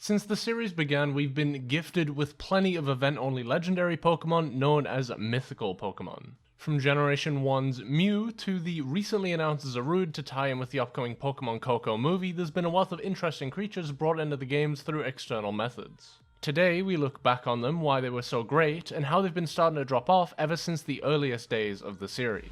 Since the series began, we've been gifted with plenty of event-only legendary Pokemon known as Mythical Pokemon. From Generation 1's Mew to the recently announced Zarude to tie in with the upcoming Pokemon Coco movie, there's been a wealth of interesting creatures brought into the games through external methods. Today, we look back on them, why they were so great, and how they've been starting to drop off ever since the earliest days of the series.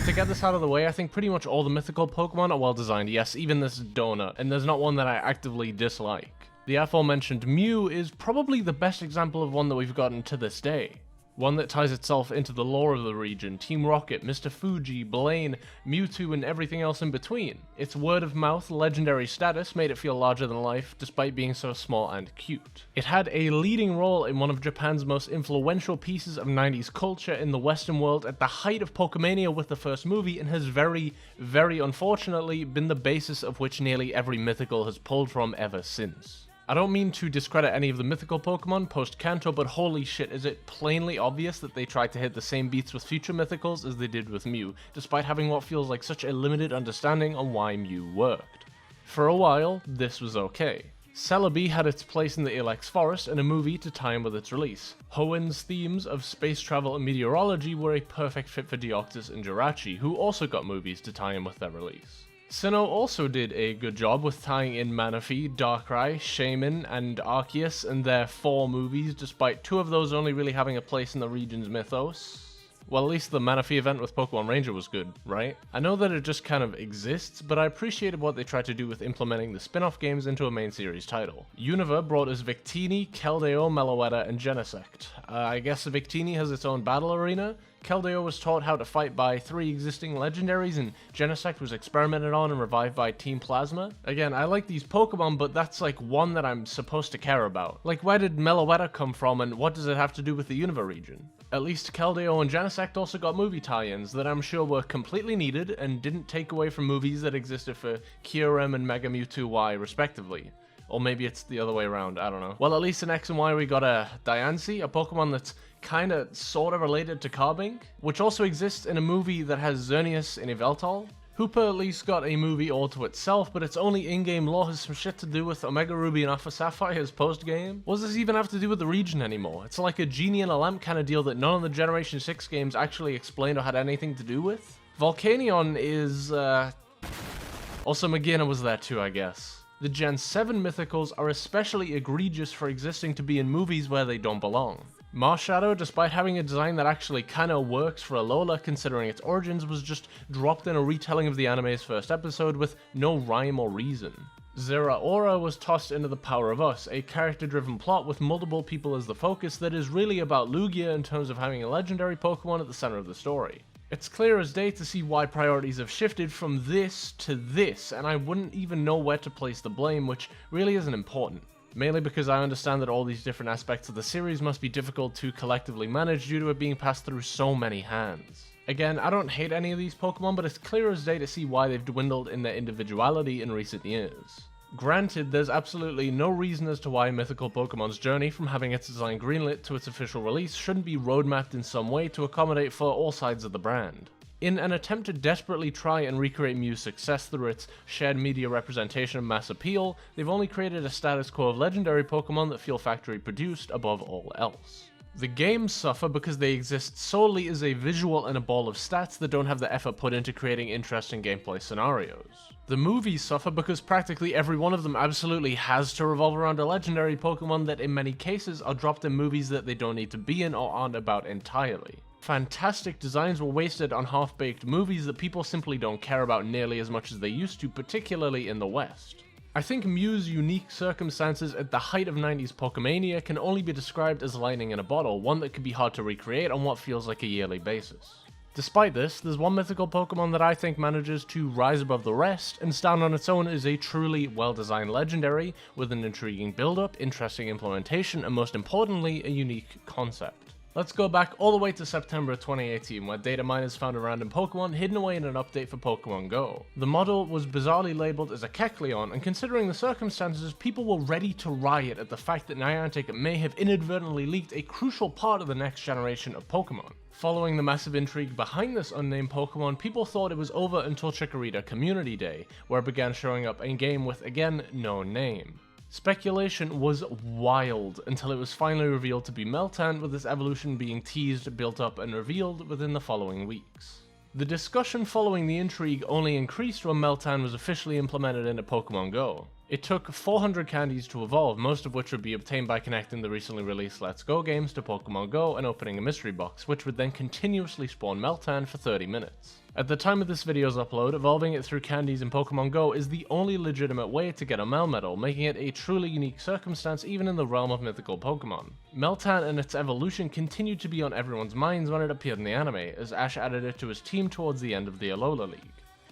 To get this out of the way, I think pretty much all the mythical Pokemon are well designed, yes, even this donut, and there's not one that I actively dislike. The aforementioned Mew is probably the best example of one that we've gotten to this day. One that ties itself into the lore of the region, Team Rocket, Mr. Fuji, Blaine, Mewtwo, and everything else in between. Its word-of-mouth legendary status made it feel larger than life, despite being so small and cute. It had a leading role in one of Japan's most influential pieces of 90s culture in the Western world at the height of Pokemania with the first movie, and has very, very unfortunately been the basis of which nearly every mythical has pulled from ever since. I don't mean to discredit any of the mythical Pokemon post-Kanto, but holy shit, is it plainly obvious that they tried to hit the same beats with future mythicals as they did with Mew, despite having what feels like such a limited understanding on why Mew worked. For a while, this was okay. Celebi had its place in the Ilex Forest and a movie to tie in with its release. Hoenn's themes of space travel and meteorology were a perfect fit for Deoxys and Jirachi, who also got movies to tie in with their release. Sinnoh also did a good job with tying in Manaphy, Darkrai, Shaman, and Arceus and their 4 movies, despite 2 of those only really having a place in the region's mythos. Well, at least the Manaphy event with Pokemon Ranger was good, right? I know that it just kind of exists, but I appreciated what they tried to do with implementing the spin-off games into a main series title. Unova brought us Victini, Keldeo, Meloetta, and Genesect. I guess Victini has its own battle arena. Keldeo was taught how to fight by 3 existing legendaries, and Genesect was experimented on and revived by Team Plasma. Again, I like these Pokemon, but that's like one that I'm supposed to care about. Like, where did Meloetta come from, and what does it have to do with the Unova region? At least Keldeo and Genesect also got movie tie-ins that I'm sure were completely needed and didn't take away from movies that existed for Kyurem and Mega Mewtwo Y respectively. Or maybe it's the other way around, I don't know. Well, at least in X and Y we got a Diancie, a Pokemon that's kinda sorta related to Carbink, which also exists in a movie that has Xerneas and Yveltal. Hoopa at least got a movie all to itself, but its only in-game lore has some shit to do with Omega Ruby and Alpha Sapphire's post-game. What does this even have to do with the region anymore? It's like a genie in a lamp kind of deal that none of the Generation 6 games actually explained or had anything to do with. Volcanion is, Also Magearna was there too, I guess. The Gen 7 mythicals are especially egregious for existing to be in movies where they don't belong. Marshadow, despite having a design that actually kinda works for Alola considering its origins, was just dropped in a retelling of the anime's first episode with no rhyme or reason. Zeraora was tossed into the Power of Us, a character-driven plot with multiple people as the focus that is really about Lugia in terms of having a legendary Pokemon at the center of the story. It's clear as day to see why priorities have shifted from this to this, and I wouldn't even know where to place the blame, which really isn't important. Mainly because I understand that all these different aspects of the series must be difficult to collectively manage due to it being passed through so many hands. Again, I don't hate any of these Pokemon, but it's clear as day to see why they've dwindled in their individuality in recent years. Granted, there's absolutely no reason as to why Mythical Pokemon's journey from having its design greenlit to its official release shouldn't be roadmapped in some way to accommodate for all sides of the brand. In an attempt to desperately try and recreate Mew's success through its shared media representation and mass appeal, they've only created a status quo of legendary Pokemon that feel factory produced above all else. The games suffer because they exist solely as a visual and a ball of stats that don't have the effort put into creating interesting gameplay scenarios. The movies suffer because practically every one of them absolutely has to revolve around a legendary Pokemon that in many cases are dropped in movies that they don't need to be in or aren't about entirely. Fantastic designs were wasted on half-baked movies that people simply don't care about nearly as much as they used to, particularly in the West. I think Mew's unique circumstances at the height of 90s Pokemania can only be described as lightning in a bottle, one that could be hard to recreate on what feels like a yearly basis. Despite this, there's one mythical Pokemon that I think manages to rise above the rest and stand on its own as a truly well-designed legendary with an intriguing build-up, interesting implementation, and most importantly, a unique concept. Let's go back all the way to September 2018, where data miners found a random Pokemon hidden away in an update for Pokemon Go. The model was bizarrely labeled as a Kecleon, and considering the circumstances, people were ready to riot at the fact that Niantic may have inadvertently leaked a crucial part of the next generation of Pokemon. Following the massive intrigue behind this unnamed Pokemon, people thought it was over until Chikorita Community Day, where it began showing up in-game with, again, no name. Speculation was wild until it was finally revealed to be Meltan, with its evolution being teased, built up, and revealed within the following weeks. The discussion following the intrigue only increased when Meltan was officially implemented into Pokemon Go. It took 400 candies to evolve, most of which would be obtained by connecting the recently released Let's Go games to Pokemon Go and opening a mystery box, which would then continuously spawn Meltan for 30 minutes. At the time of this video's upload, evolving it through candies in Pokemon Go is the only legitimate way to get a Melmetal, making it a truly unique circumstance even in the realm of mythical Pokemon. Meltan and its evolution continued to be on everyone's minds when it appeared in the anime, as Ash added it to his team towards the end of the Alola League.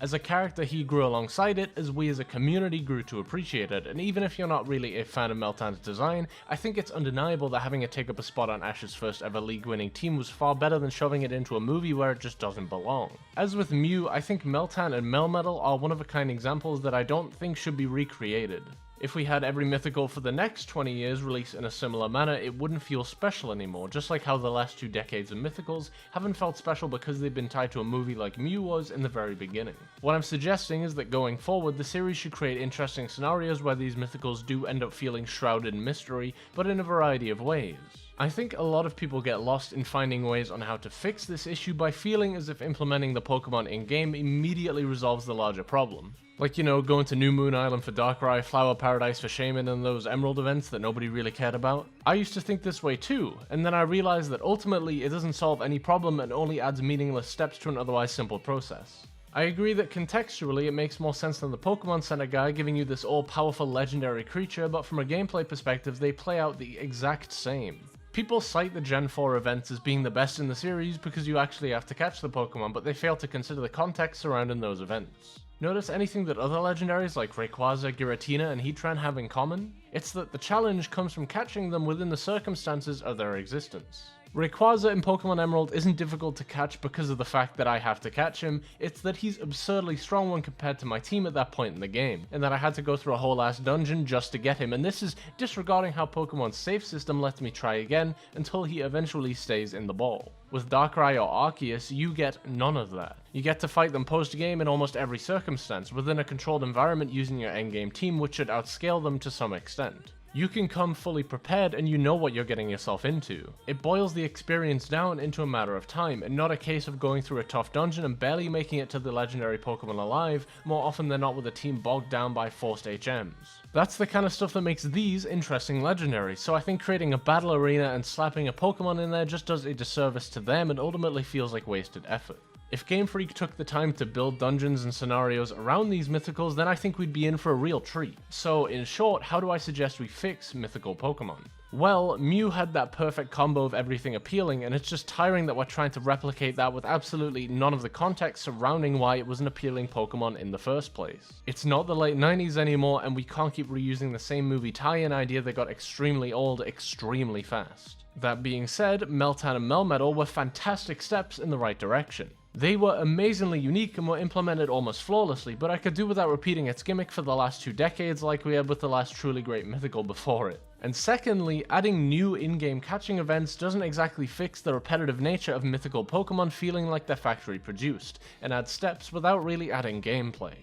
As a character, he grew alongside it, as we as a community grew to appreciate it, and even if you're not really a fan of Meltan's design, I think it's undeniable that having it take up a spot on Ash's first ever league-winning team was far better than shoving it into a movie where it just doesn't belong. As with Mew, I think Meltan and Melmetal are one-of-a-kind examples that I don't think should be recreated. If we had every mythical for the next 20 years released in a similar manner, it wouldn't feel special anymore, just like how the last 2 decades of mythicals haven't felt special because they've been tied to a movie like Mew was in the very beginning. What I'm suggesting is that going forward, the series should create interesting scenarios where these mythicals do end up feeling shrouded in mystery, but in a variety of ways. I think a lot of people get lost in finding ways on how to fix this issue by feeling as if implementing the Pokemon in-game immediately resolves the larger problem. Like, you know, going to New Moon Island for Darkrai, Flower Paradise for Shaman, and those Emerald events that nobody really cared about. I used to think this way too, and then I realized that ultimately it doesn't solve any problem and only adds meaningless steps to an otherwise simple process. I agree that contextually it makes more sense than the Pokemon Center guy giving you this all-powerful legendary creature, but from a gameplay perspective they play out the exact same. People cite the Gen 4 events as being the best in the series because you actually have to catch the Pokemon, but they fail to consider the context surrounding those events. Notice anything that other legendaries like Rayquaza, Giratina, and Heatran have in common? It's that the challenge comes from catching them within the circumstances of their existence. Rayquaza in Pokemon Emerald isn't difficult to catch because of the fact that I have to catch him, it's that he's absurdly strong when compared to my team at that point in the game, and that I had to go through a whole ass dungeon just to get him, and this is disregarding how Pokemon's save system lets me try again until he eventually stays in the ball. With Darkrai or Arceus, you get none of that. You get to fight them post-game in almost every circumstance, within a controlled environment using your endgame team, which should outscale them to some extent. You can come fully prepared and you know what you're getting yourself into. It boils the experience down into a matter of time, and not a case of going through a tough dungeon and barely making it to the legendary Pokemon alive, more often than not with a team bogged down by forced HMs. That's the kind of stuff that makes these interesting legendaries, so I think creating a battle arena and slapping a Pokemon in there just does a disservice to them and ultimately feels like wasted effort. If Game Freak took the time to build dungeons and scenarios around these mythicals, then I think we'd be in for a real treat. So in short, how do I suggest we fix mythical Pokemon? Well, Mew had that perfect combo of everything appealing, and it's just tiring that we're trying to replicate that with absolutely none of the context surrounding why it was an appealing Pokemon in the first place. It's not the late 90s anymore, and we can't keep reusing the same movie tie-in idea that got extremely old extremely fast. That being said, Meltan and Melmetal were fantastic steps in the right direction. They were amazingly unique and were implemented almost flawlessly, but I could do without repeating its gimmick for the last 2 decades like we had with the last truly great mythical before it. And secondly, adding new in-game catching events doesn't exactly fix the repetitive nature of mythical Pokemon feeling like they're factory produced, and add steps without really adding gameplay.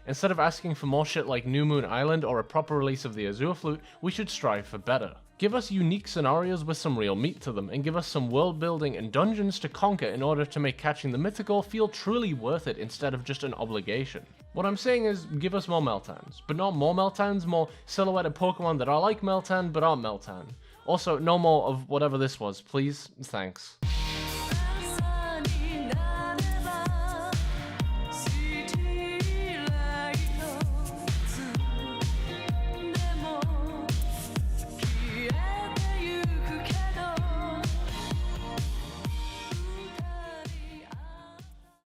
Instead of asking for more shit like New Moon Island or a proper release of the Azure Flute, we should strive for better. Give us unique scenarios with some real meat to them, and give us some world building and dungeons to conquer in order to make catching the mythical feel truly worth it instead of just an obligation. What I'm saying is, give us more Meltans, but not more Meltans, more silhouetted Pokemon that are like Meltan but aren't Meltan. Also, no more of whatever this was, please. Thanks.